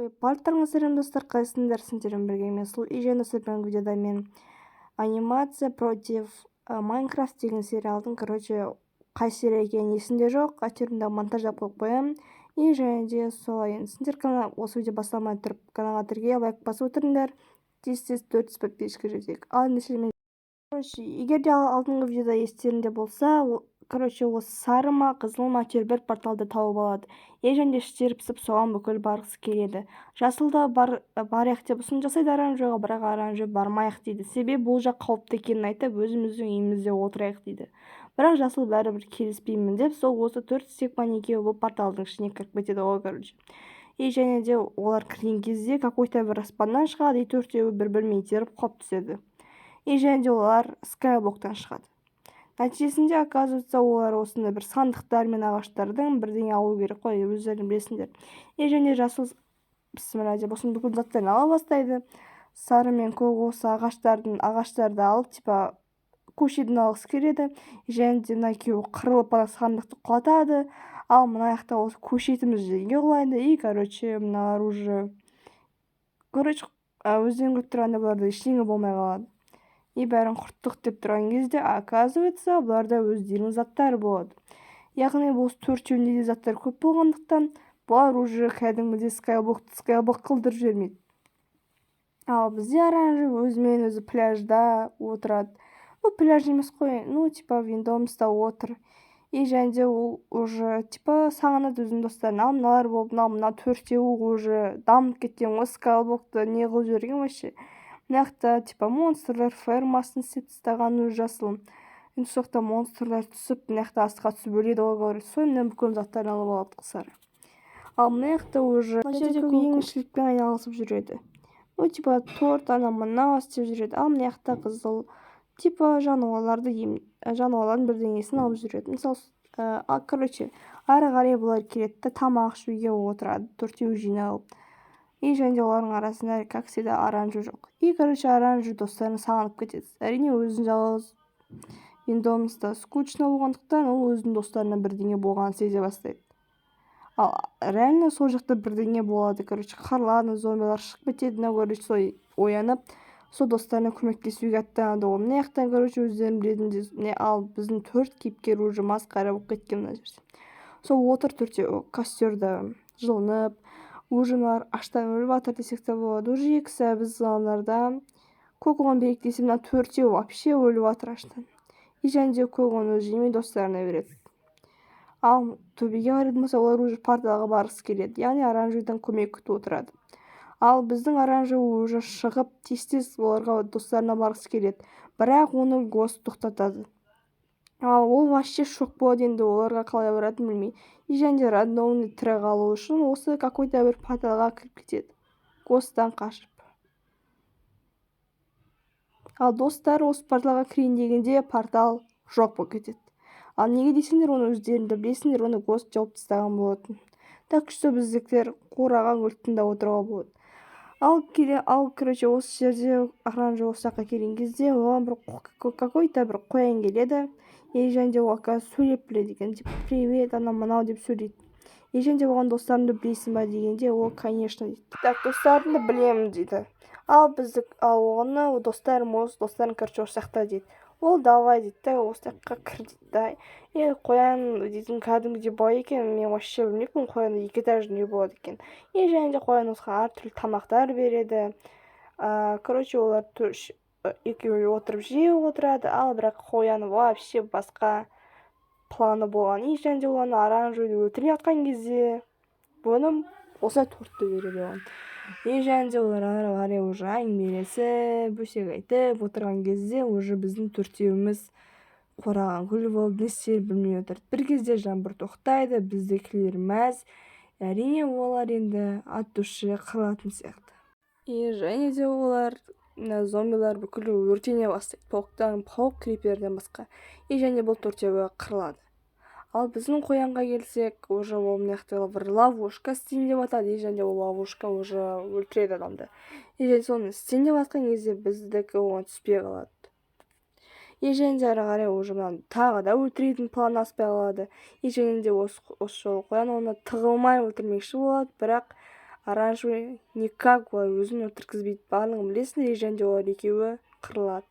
Барлықтарыңа сәлем достар, қалайсыңдар? Сендермен бірге мен Сұлу. И және достар, бүгінгі видеода мен анимация против Майнкрафт деген сериалдың, қай серия екені есімде жоқ, әйтеуір монтаждап қойып қоямын. И және де солай енді сендер осы видео басталмай тұрып каналға тіркел, лайк басып отырыңдар. Тез 400 подписчикке жетейік. Ал ендеше егер де алдыңғы видеода естеріңде болса, осы сары ма қызыл ма әйтеуір бір порталды тауып алады. Және іштері пысып соған бүкіл барғысы келеді. Жасылда барайық деп ұсыныс жасайды оранжевыға, бірақ оранжевый бармайық дейді. Себебі бұл жақ қауіпті екенін айтып, өзіміздің үйімізде отырайық дейді. Бірақ жасыл бәрібір келіспеймін деп, сол осы 4 секунд екеуі бұл порталдың ішіне кіріп кетеді ғой, И және де олар кірген кезде какой-то бір аспаннан шығады, и төртеуі бір-бірімен итеріп құлап түседі. И және де олар скайблоктан шығады. Нәтижесінде, оказывается, олар осындай бір сандықтар мен ағаштардың бірдеңе алу керек қой, өздерің білесіңдер. И және жасыл бісміллә деп осының бүкіл заттарын ала бастайды. Сары мен көк осы ағаштарды алып, көшеден алғысы келеді. Және де мына екеуі қырылып сандықты құлатады. Ал мына жақта осы көшетіміз жерге құлайды. И мыналар уже өздерің көріп тұрғанда бұларда ештеңе болмай қалады. И бәрін құрттық деп тұрған кезде, оказывается, бұларда өздерінің заттары болады. Яғни бұл төртеуінде де заттар көп болғандықтан, бұлар уже кәдімгідей скайблок қылдырып жібермейді. Ал бізде оранжевый өзімен өзі пляжда отырады. Пляж емес қой, Виндомста отыр. И және де ол уже сағынады өзінің достарын. Ал мыналар болып, мына төртеуі уже дамып кеткен, осы скайблокты не қылып жіберген вообще. Мына жақта монстрлар фермасын істеп тастаған өз жасылым. Енді сол жақта монстрлар түсіп, мына жақта астқа түсіп өледі ғой, говорит. Сонымен бүкіл заттарын алып алады қысары. Ал мына жақта уже еңішілікпен айналысып жүреді. Торт мынау істеп жүреді. Ал мына жақта қызыл жануарлардың бірдеңесін алып жүреді. Мысалы, ары қарай бұлар келеді, тамақ ішуге отырады, төртеуі жиналып. И және де олардың арасында, как всегда, оранжевый жоқ. И, оранжевый достарын сағынып кетеді. Әрине, өзін жалғыз Виндомста скучно болғандықтан, ол өзінің достарына бірдеңе болғанын сезе бастайды. Ал реально сол жақта бірдеңе болады. Қарланы зомбилар шығып кетеді, солай оянып, сол достарына көмектесуге аттанады. Мына жақтан, өздерін білетіндей, ал біздің 4 кейіпкер уже масқара болып кеткен мына жерде. Сол отыр төртеуі костерда жылынып, ужинар аштан өліп жатыр десек те болады. Уже екісі біз ғалымдарда кокоған берейік десе, мына төртеуі вообще өліп жатыр аштан. И және де коконы өзі жемей достарына береді. Ал төбеге қарайтын болса, олар уже порталға барғысы келеді. Яғни оранжевыйдан көмек күтіп отырады. Ал біздің оранжевый уже шығып, тез оларға достарына барғысы келеді. Бірақ оны Гост тоқтатады. Ал ол вообще шок болады, енді оларға қалай баратынын білмей. И және де рандомный тірі қалу үшін осы какой-то бір порталға кіріп кетеді. Госттан қашып. Ал достар осы порталға кірейін дегенде портал жоқ болып кетеді. Ал неге десеңдер, оны өздеріңді білесіңдер, оны Гост жауып тастаған болатын. Так что біздіктер қураған өлттінде отыруға болады. Осы жерде оранжевый осы жаққа келген кезде, оған какой-то бір қоян келеді. И және де ол сөйлеп біледі екен, привет, мынау деп сөйлейді. И және де оған достарымды білесің ба дегенде, ол, конечно, дейді. Так, достарымды білемін дейді. Ал оғаны достарым, осы достарым, осы жақта дейді. Ол давай дейді, осы жаққа кір дейді. Қоян дейтін кәдімгідей бай екен, мен вообще білмеппін, қоянда 2 этажный үй болады екен. И және де қоян осыған әртүрлі тамақтар береді. Олар екеуі отырып жеу отырады, ал бірақ қоян вообще басқа планы болған. И және де оны оранжевыйды өлтірмей жатқан кезде, бұны осылай тортты береді оған. И және де олар ары қарай уже әңгімелесіп, бөсек айтып отырған кезде, уже біздің төртеуіміз қураған гүл болып, не істерін білмей отырды. Bir кезде жаңбыр тоқтайды, біздікілер мәз. Әрине, олар енді от души қырылатын сияқты. И және де олар зомбилар бүкіл өртене бастайды. Пауық криперден басқа. И және бұл төртеуі қырылады. Ал біздің қоянға келсек, уже ол мына жақта бір ловушка істейін деп атады. И және ол ловушка уже өлтіреді адамды. И және соны істейін деп атқан кезде біздікі оған түспей қалады. И және де ары қарай уже тағы да өлтіретін план аспай қалады. И және де осы жолы қоян оны тығылмай өлтірмекші болады, бірақ оранжевый никак олар өзін өлтірткізбейді, барлығын білесіңдер, және олар екеуі қырылады.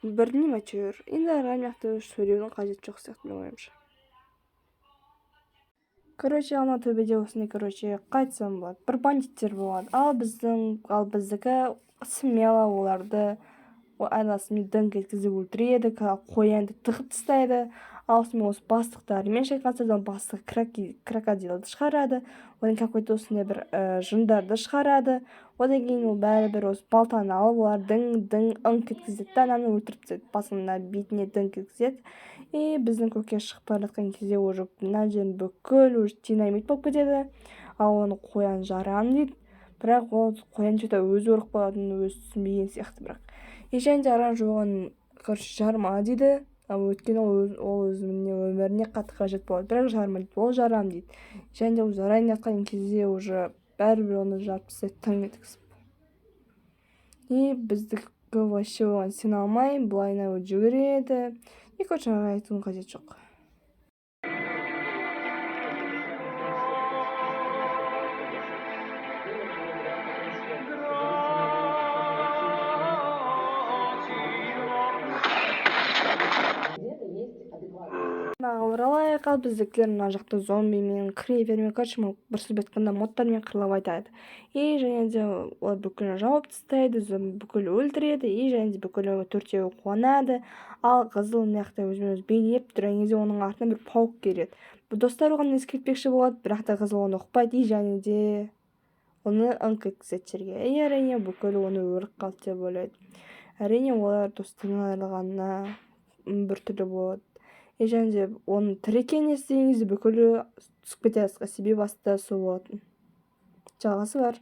Білдім әйтеуір. Енді ары жақта сөйлеудің қажеті жоқ сияқты менің ойымша. Ана төбеде осындай, қайтсам болады. Бір бандиттер болады. Ал біздікі смело оларды айласымен діңк еткізіп өлтіреді, қоянды тығып тастайды. Ал осы бастықтарымен шайқасады, бастығы крокодилды шығарады, одан какой-то осындай бір жындарды шығарады. Одан кейін ол бәрібір осы балтаны алып олар ың еткізеді да, ананы өлтіріп тастайды, басына бетіне діңк еткізеді. Біздің көке шығып бара жатқан кезде уже мына жерін бүкіл уже динамит болып кетеді. Ал оны қоян жарам дейді, бірақ ол қоян что-то өзі ұрып қалатын, өзі түсінбеген сияқты. Бірақ және де оранжевый оған жарма дейді. Өйткені ол өзінің өміріне қатты қажет болады, бірақ жарма дейді, ол жарам дейді. Және де ол жарайын жатқан кезде уже бәрібір оны жарып тастайды тың еткізіп. Біздікі вообще оған сене алмай былайына жүгіреді. Айтудың қажеті жоқ. Оралайық, ал біздікілер мына жақта зомбимен, кревермен, бір сөзбен айтқанда моттармен қырлап айтады. Және де олар бүкілін жауып тастайды, бүкіл өлтіреді, және де бүкіл төртеуі қуанады. Ал қызыл мыяқта өзімен-өзі билеп тұрған кезде оның артынан бір паук келеді. Достар оған ескертпекші болады, бірақ та қызыл оны ұқпайды, және де оны ыңқ еткізеді жерге. Әрине бүкіл оны өліп қалды деп ойлайды. Әрине олар достарынан айырылғанына біртүрлі болады. Және де оның тірі екенін естігенде бүкілі түсіп кетеді, себебі астында су болатын. Жалғасы бар.